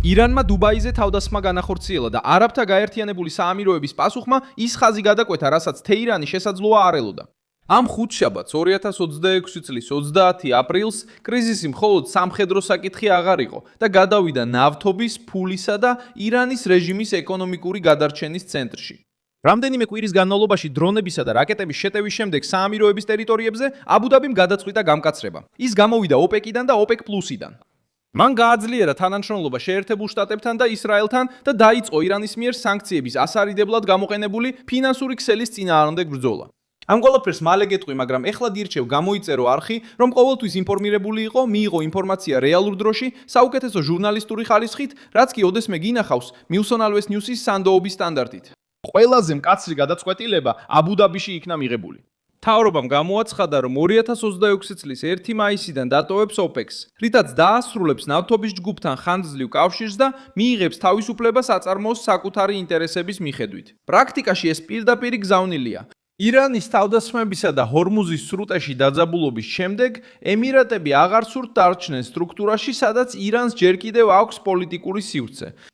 ირანმა დუბაიზე თავდასხმა განახორციელა და არაბთა გაერთიანებული საამიროების პასუხმა ის ხაზი გადაკვეთა, რასაც თეირანი შესაძლოა არ ელოდა. ამ ხუთშაბათს 2026 წლის 30 აპრილს კრიზისი მხოლოდ სამხედრო საკითხი აღარ იყო და გადავიდა ნავთობის, ფულისა და ირანის რეჟიმის ეკონომიკური გადარჩენის ცენტრში. რამდენიმე კვირის განმავლობაში დრონებისა და რაკეტების შეტევის შემდეგ საამიროების ტერიტორიებზე აბუ-დაბიმ გადაწყვიტა გამკაცრება. ის გამოვიდა ოპეკიდან და ოპეკ პლუსიდან. მან გააძლიერა თანამშრომლობა შეერთებულ შტატებთან და ისრაელთან და დაიწყო ირანის მიერ სანქციების ასარიდებლად გამოყენებული ფინანსური ქსელის წინააღმდეგ ბრძოლა. ამ ყველაფერს მალე გეტყვი, მაგრამ ეხლა დირჩევ გამოიწერო არხი, რომ ყოველთვის ინფორმირებული იყო, მიიღო ინფორმაცია რეალურ დროში, საუკეთესო ჟურნალისტური ხარისხით, რაც კი ოდესმე გინახავს მიუსონალვეს ნიუსის სანდოობის სტანდარტით. ყველაზე მკაცრი გადაწყვეტილება აბუ-დაბიში იქნა მიღებული. მთავრობამ გამოაცხადა, რომ 2026 წლის 1 მაისიდან დატოვებს ოპეკს, რითაც დაასრულებს ნავთობის ჯგუფთან ხანგრძლივ კავშირს და მიიღებს თავისუფლებას აწარმოოს საკუთარი ინტერესების მიხედვით. პრაქტიკაში ეს პირდაპირი გზავნილია. ირანის თავდასხმებისა და ჰორმუზის სრუტეში დაძაბულობის შემდეგ ემირატები აღარ სურთ დარჩნენ სტრუქტურაში, სადაც ირანს ჯერ კიდევ აქვს პოლიტიკური სივრცე.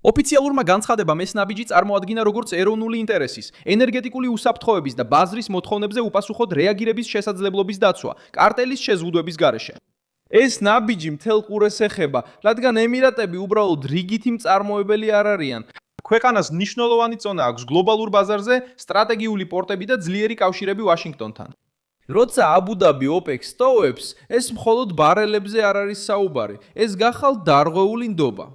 ოფიციალურმა განცხადებამ ეს ნაბიჯი წარმოადგინა როგორც ეროვნული ინტერესის, ენერგეტიკული უსაფრთხოების და ბაზრის მოთხოვნებზე უპასუხოდ რეაგირების შესაძლებლობის დაცვა, კარტელის შეზღუდვების გარეშე. ეს ნაბიჯი მთელ ყურეს ეხება, რადგან ემირატები უბრალოდ რიგითი მწარმოებელი არ არიან. ქვეყანას მნიშვნელოვანი წონა აქვს გლობალურ ბაზარზე, სტრატეგიული პორტები და ძლიერი კავშირები ვაშინგტონთან. როცა აბუ-დაბი ოპეკს ტოვებს, ეს მხოლოდ ბარელებზე არ არის საუბარი, ეს გახალ დარღვეული ნდობა.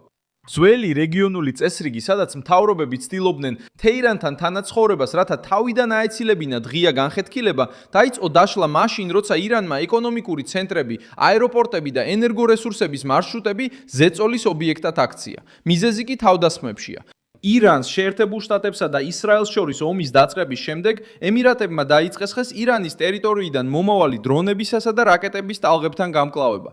ძველი რეგიონული წესრიგი, სადაც მთავრობები ცდილობდნენ თეირანთან თანაცხოვრებას, რათა თავიდან აეცილებინათ ღია განხეთქილება, დაიწყო დაშლა მაშინ, როცა ირანმა ეკონომიკური ცენტრები, აეროპორტები და ენერგორესურსების მარშრუტები ზეწოლის ობიექტად აქცია. მიზეზი კი თავდასხმებშია. ირანს, შეერთებულ შტატებსა და ისრაელს შორის ომის დაწყების შემდეგ ემირატებმა დაიწყეს ხეს ირანის ტერიტორიიდან მომავალი დრონებისასა და რაკეტების ტალღებთან გამკლავება.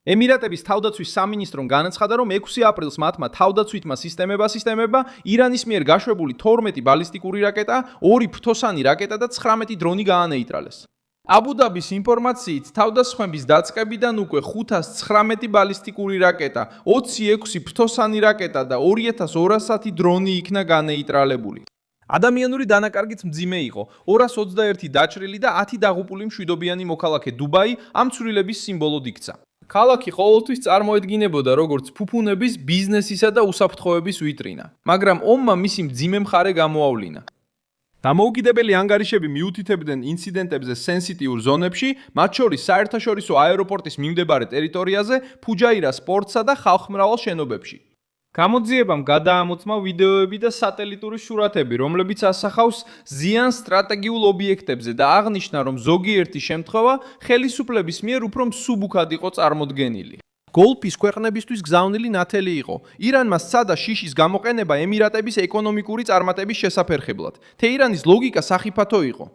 ემირატების თავდაცვის სამინისტრომ განაცხადა, რომ 6 აპრილს მათმა თავდაცვითმა სისტემებმა ირანის მიერ გაშვებული 12 ბალისტიკური რაკეტა, 2 ფრთოსანი რაკეტა და 19 დრონი გაანეიტრალეს. აბუ-დაბის ინფორმაციით, თავდასხმების დაწყებიდან უკვე 519 ბალისტიკური რაკეტა, 26 ფრთოსანი რაკეტა და 2210 დრონი იქნა განეიტრალებული. ადამიანური დანაკარგიც მძიმე იყო, 221 დაჭრილი და 10 დაღუპული მშვიდობიანი მოქალაქე დუბაი ამ ცვლილების სიმბოლოდ იქცა. ქალაქი ყოველთვის წარმოედგინებოდა როგორც ფუფუნების, ბიზნესისა და უსაფრთხოების ვიტრინა, მაგრამ ომმა მისი მძიმე მხარე გამოავლინა. დამოუკიდებელი ანგარიშები მიუთითებდნენ ინციდენტებზე სენსიტიურ ზონებში, მათ შორის საერთაშორისო აეროპორტის მიმდებარე ტერიტორიაზე, ფუჯაირას პორტსა და ხალხმრავალ შენობებში. გამოძიებამ გადაამოწმა ვიდეოები და სატელიტური სურათები, რომლებიც ასახავს ზიანს სტრატეგიულ ობიექტებზე და აღნიშნა, რომ ზოგიერთი შემთხვევა ხელისუფლების მიერ უფრო მსუბუქად იყო წარმოდგენილი. გოლფის ქვეყნებისთვის გზავნილი ნათელი იყო. ირანმა სცადა შიშის გამოყენება ემირატების ეკონომიკური წარმატების შესაფერხებლად. თეირანის ლოგიკა სახიფათო იყო.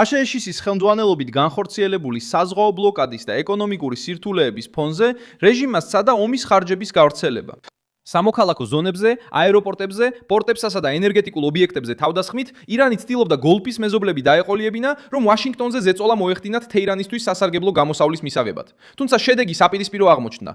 აშშ-ის ხელმძღვანელობით განხორციელებული საზღვაო ბლოკადის და ეკონომიკური სირთულეების ფონზე რეჟიმმა სცადა ომის ხარჯების გავრცელება. სამოქალაქო ზონებზე, აეროპორტებზე, პორტებსა და ენერგეტიკულ ობიექტებზე თავდასხმით, ირანი ცდილობდა გოლფის მეზობლები დაეყოლიებინა, რომ ვაშინგტონზე ზეწოლა მოეხდინათ თეირანისთვის სასარგებლო გამოსავლის მისაღებად. თუმცა შედეგი საპირისპირო აღმოჩნდა.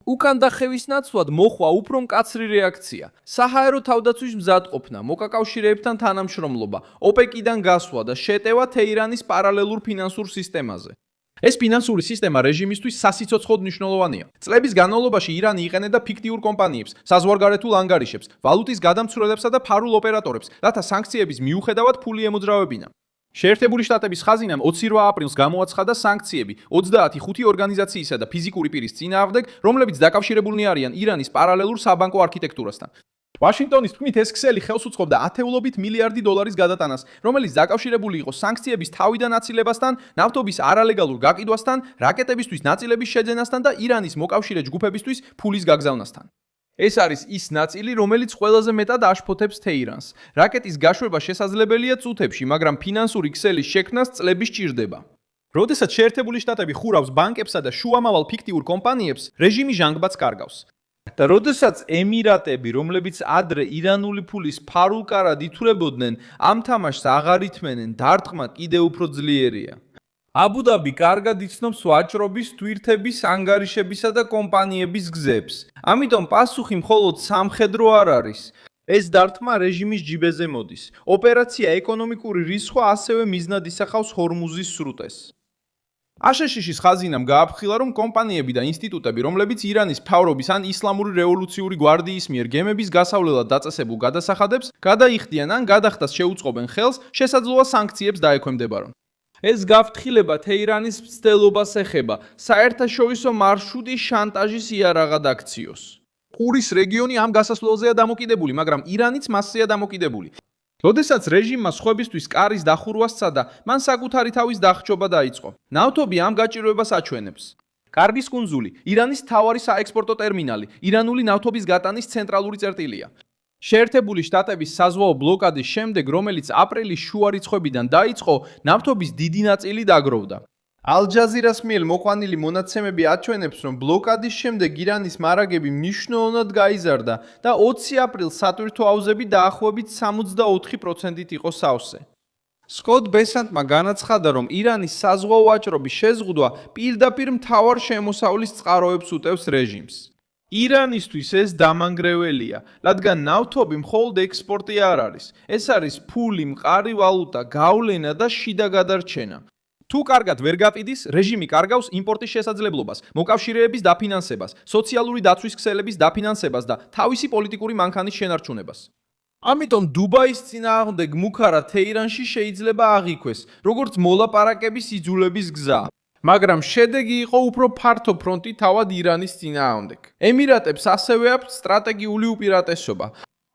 უკან დახევის ნაცვლად მოხვა უფრო მკაცრი რეაქცია. საჰაერო თავდაცვის მზადყოფნა, მოკაკავშირეებთან თანამშრომლობა, ოპეკიდან გასვლა და შეტევა თეირანის პარალელურ ფინანსურ სისტემაზე. ეს ფინანსური სისტემა რეჟიმისთვის სასიცოცხლოდ მნიშვნელოვანია. წლების განმავლობაში ირანი იყენებდა ფიქტიურ კომპანიებს, საზღვარგარეთულ ანგარიშებს, ვალუტის გადამცურებლებსა და ფარულ ოპერატორებს, რათა სანქციების მიუხედავად ფული ემოძრავებინა. შეერთებული შტატების ხაზინამ 28 აპრილს გამოაცხადა სანქციები 25 ორგანიზაციისა და ფიზიკური პირის წინააღმდეგ, რომლებიც დაკავშირებულნი არიან ირანის პარალელურ საბანკო არქიტექტურასთან. ვაშინგტონის თქმით, ეს ქსელი ხელს უწყობდა ათეულობით მილიარდი დოლარის გადატანას, რომელიც დაკავშირებული იყო სანქციების თავიდან აცილებასთან, ნავთობის არალეგალურ გაყიდვასთან, რაკეტებისთვის ნაწილების შეძენასთან და ირანის მოკავშირე ჯგუფებისთვის ფულის გაგზავნასთან. ეს არის ის ნაწილი, რომელიც ყველაზე მეტად აშფოთებს თეირანს. რაკეტის გაშვება შესაძლებელია წუთებში, მაგრამ ფინანსური ქსელის შექმნას წლები სჭირდება. როდესაც შეერთებული შტატები ხურავს ბანკებსა და შუამავალ ფიქტიურ კომპანიებს, რეჟიმი ჟანგბადს კარგავს. და როდესაც ემირატები, რომლებიც ადრე ირანული ფულის ფარულკარად ითვლებოდნენ, ამ თამაშს აღარ ითმენენ, დარტყმა კიდევ უფრო ძლიერია. აბუ-დაბი კარგად იცნობს ვაჭრობის, თვირთების, ანგარიშებისა და კომპანიების გზებს. ამიტომ პასუხი მხოლოდ სამხედრო არ არის. ეს დართმა რეჟიმის ჯიბეზე მოდის. ოპერაცია ეკონომიკური რისხვა ასევე მიზნად ისახავს ჰორმუზის სრუტეს. აშშ-ის ხაზინამ გააფრთხილა, რომ კომპანიები და ინსტიტუტები, რომლებიც ირანის მთავრობის ან ისლამური რევოლუციური გვარდიის მიერ გემების გასავლელად დაწესებულ გადასახადებს გადაიხდიან ან გადახდას შეუწყობენ ხელს, შესაძლოა სანქციებს დაექვემდებარონ. ეს გაფრთხილება თეირანის მცდელობას ეხება, საერთაშორისო მარშრუტი შანტაჟის იარაღად აქციოს. ყურის რეგიონი ამ გასასვლელზეა დამოკიდებული, მაგრამ ირანიც მასზეა დამოკიდებული. როდესაც რეჟიმმა სხვებისთვის კარის დახურვა სცადა, მან საკუთარი თავის დახრჩობა დაიწყო. ნავთობი ამ გაჭირვებას აჩვენებს. კარგის კუნძული, ირანის მთავარი საექსპორტო ტერმინალი, ირანული ნავთობის გატანის ცენტრალური წერტილია. შეერთებული შტატების საზღვაო ბლოკადის შემდეგ, რომელიც აპრილის შუა რიცხვებიდან დაიწყო, ნავთობის დიდი ნაწილი დაგროვდა. ალ-ჯაზირას მიერ მოყვანილი მონაცემები აჩვენებს, რომ ბლოკადის შემდეგ ირანის მარაგები მნიშვნელოვნად გაიზარდა და 20 აპრილს სატვირთო აუზები დაახლოებით 64%-ით იყო სავსე. სკოტ ბესანტმა განაცხადა, რომ ირანის საზღვაო ვაჭრობის შეზღუდვა პირდაპირ მთავარ შემოსავლის წყაროებს უტევს რეჟიმს. ირანისთვის ეს დამანგრეველია, რადგან ნავთობი მხოლოდ ექსპორტი არ არის. ეს არის ფული, მყარი ვალუტა, გავლენა და შიდა გადარჩენა. თუ კარგად ვერ გაპირდის, რეჟიმი კარგავს იმპორტის შესაძლებლობას, მოკავშირეების დაფინანსებას, სოციალური დაცვის ქსელების დაფინანსებას და თავისი პოლიტიკური მანქანის შენარჩუნებას. ამიტომ დუბაის წინააღმდეგ მუქარა თეირანში შეიძლება აღიქვეს, როგორც მოლაპარაკების იძულების გზა. მაგრამ შედეგი იყო უფრო ფართო ფრონტი თავად ირანის წინააღმდეგ. ემირატებს ასევე აქვთ სტრატეგიული უპირატესობა.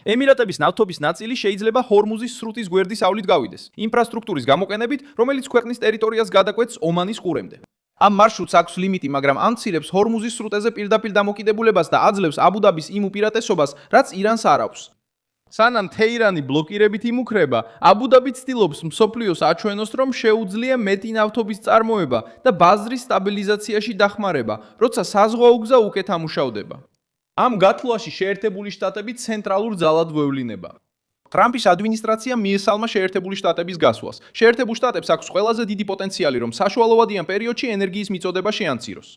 ემირატების ნავთობის ნაწილი შეიძლება ჰორმუზის სრუტის გვერდის ავლით გავიდეს, ინფრასტრუქტურის გამოყენებით, რომელიც ქვეყნის ტერიტორიას გადაკვეთს ომანის ყურემდე. ამ მარშრუტს აქვს ლიმიტი, მაგრამ ამცირებს ჰორმუზის სრუტეზე პირდაპირ დამოკიდებულებას და აძლევს აბუ-დაბის იმ უპირატესობას, რაც ირანს არ აქვს. სანამ თეირანი ბლოკირებით იმუქრება, აბუ-დაბი ცდილობს მსოფლიოს აჩვენოს, რომ შეუძლია მეტი ნავთობის წარმოება და ბაზრის სტაბილიზაციაში დახმარება, როცა საზღვაო გზა უკეთ ამუშავდება. ამ გათვლაში შეერთებული შტატები ცენტრალურ ძალად გვევლინება. ტრამპის ადმინისტრაცია მიესალმა შეერთებული შტატების გასვლას. შეერთებულ შტატებს აქვს ყველაზე დიდი პოტენციალი, რომ საშუალოვადიან პერიოდში ენერგიის მიწოდება შეანციროს.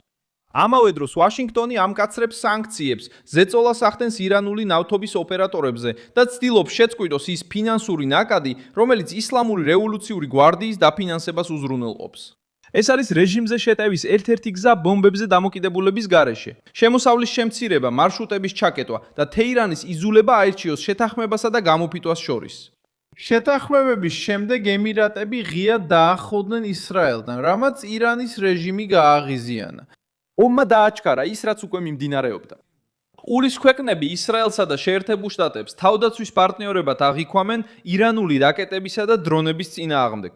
ამავე დროს ვაშინგტონი ამკაცრებს სანქციებს, ზეწოლას ახდენს ირანული ნავთობის ოპერატორებზე და ცდილობს შეწყვიტოს ის ფინანსური ნაკადი, რომელიც ისლამური რევოლუციური გვარდიის დაფინანსებას უზრუნველყოფს. ეს არის რეჟიმზე შეტევის ერთ-ერთი გზა ბომბებზე დამოკიდებულების გარეშე. შემოსავლის შემცირება, მარშრუტების ჩაკეტვა და თეირანის იზოლება აირჩიოს შეთანხმებასა და გამოფიტვას შორის. შეთანხმებების შემდეგ ემირატები ღიად დაახლოვდნენ ისრაელთან, რამაც ირანის რეჟიმი გააღიზიანა. ომმა დააჩქარა ის, რაც უკვე მიმდინარეობდა. ყურის ქვეყნები ისრაელსა და შეერთებულ შტატებს თავდაცვის პარტნიორებად აღიქვამენ ირანული რაკეტებისა და დრონების წინააღმდეგ.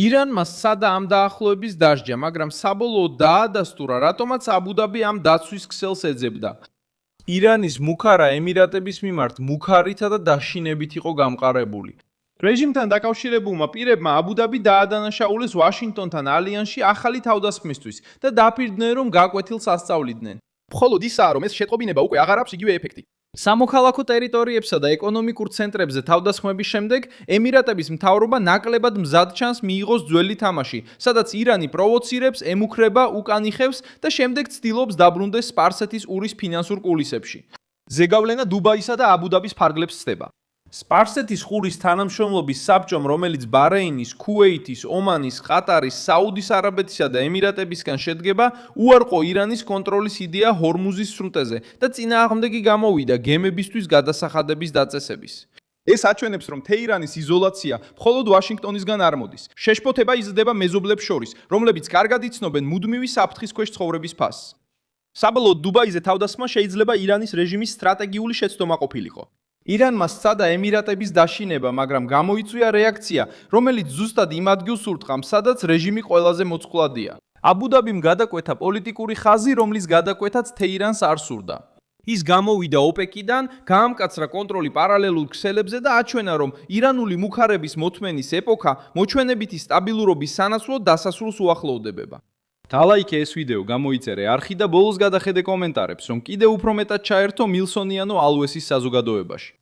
ირანმა სცადა ამ დაახლოების დასჯა, მაგრამ საბოლოოდ დაადასტურა, რატომაც აბუ-დაბი ამ დაცვის ქსელს ეძებდა. ირანის მუქარა ემირატების მიმართ მუქარითა და დაშინებით იყო გამყარებული. რეჟიმთან დაკავშირებულმა პირებმა აბუ-დაბი დაადანაშაულეს ვაშინგტონთან ალიანსში ახალი თავდასხმისთვის და დაფირდნენ, რომ გაკვეთილს ასწავლიდნენ. მხოლოდ ისაა, რომ ეს შეტყობინება უკვე აღარ აქვს იგივე ეფექტი. სამოქალაქო ტერიტორიებსა და ეკონომიკურ ცენტრებზე თავდასხმების შემდეგ ემირატების მთავრობა ნაკლებად მზად ჩანს მიიღოს ძველი თამაში, სადაც ირანი პროვოცირებს, ემუქრება, უკანიხევს და შემდეგ ცდილობს დაბრუნდეს სპარსეთის ურის ფინანსურ კულისებში. ზეგავლენა დუბაისა და აბუ-დაბის ფარგლებს სცდება. სპარსეთის ყურის თანამშრომლობის საბჭომ, რომელიც ბარეინის, ქუვეითის, ომანის, ყატარის, საუდის არაბეთისა და ემირატებისგან შედგება, უარყო ირანის კონტროლის იდეა ჰორმუზის სრუტეზე და წინააღმდეგი გამოვიდა გემებისთვის გადასახადების დაწესების. ეს აჩვენებს, რომ თეირანის იზოლაცია მხოლოდ ვაშინგტონისგან არ მოდის. შეშფოთება იზრდება მეზობლებს შორის, რომლებიც კარგად იცნობენ მუდმივი საფრთხის ქვეშ ცხოვრების ფასს. საბოლოოდ დუბაიზე თავდასხმა შეიძლება ირანის რეჟიმის სტრატეგიული შეცდომა ყოფილიყო. ირანმა სცადა ემირატების დაშინება, მაგრამ გამოიწვია რეაქცია, რომელიც ზუსტად იმ ადგილს ურტყამს, სადაც რეჟიმი ყველაზე მოწყვლადია. აბუ-დაბიმ გადაკვეთა პოლიტიკური ხაზი, რომლის გადაკვეთაც თეირანს არ სურდა. ის გამოვიდა ოპეკიდან, გაამკაცრა კონტროლი პარალელურ ქსელებზე და აჩვენა, რომ ირანული მუქარების მოთმენის ეპოქა მოჩვენებითი სტაბილურობის სანაცვლოდ დასასრულს უახლოვდება. დალაიქე ეს ვიდეო, გამოიწერე არხი და ბოლოს გადახედე კომენტარებს, რომ კიდევ უფრო მეტად ჩაერთო მილსონიანო ალვესის საზოგადოებაში.